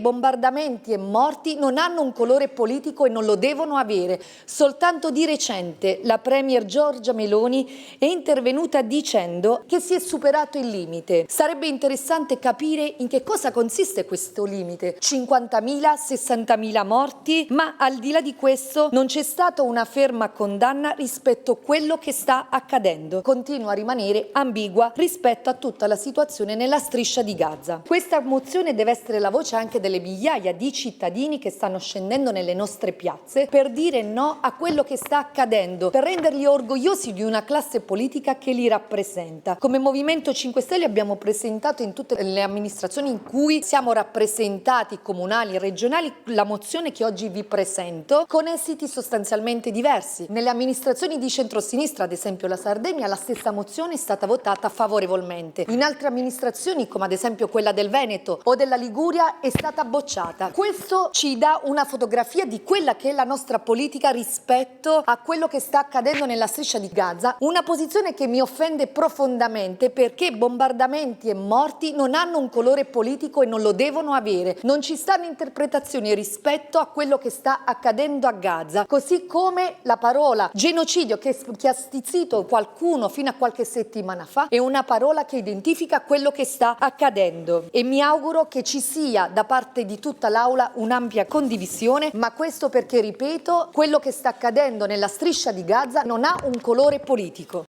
Bombardamenti e morti non hanno un colore politico e non lo devono avere. Soltanto di recente la premier Giorgia Meloni è intervenuta dicendo che si è superato il limite. Sarebbe interessante capire in che cosa consiste questo limite. 50.000, 60.000 morti, ma al di là di questo non c'è stata una ferma condanna rispetto a quello che sta accadendo. Continua a rimanere ambigua rispetto a tutta la situazione nella striscia di Gaza. Questa mozione deve essere la voce anche delle migliaia di cittadini che stanno scendendo nelle nostre piazze per dire no a quello che sta accadendo, per renderli orgogliosi di una classe politica che li rappresenta. Come Movimento 5 Stelle abbiamo presentato in tutte le amministrazioni in cui siamo rappresentati, comunali e regionali, la mozione che oggi vi presento, con esiti sostanzialmente diversi. Nelle amministrazioni di centrosinistra, ad esempio la Sardegna, la stessa mozione è stata votata favorevolmente. In altre amministrazioni, come ad esempio quella del Veneto o della Liguria, è stata bocciata. Questo ci dà una fotografia di quella che è la nostra politica rispetto a quello che sta accadendo nella striscia di Gaza, una posizione che mi offende profondamente perché bombardamenti e morti non hanno un colore politico e non lo devono avere. Non ci stanno interpretazioni rispetto a quello che sta accadendo a Gaza, così come la parola genocidio che ha stizzito qualcuno fino a qualche settimana fa è una parola che identifica quello che sta accadendo, e mi auguro che ci sia da parte di tutta l'Aula un'ampia condivisione, ma questo perché, ripeto, quello che sta accadendo nella striscia di Gaza non ha un colore politico.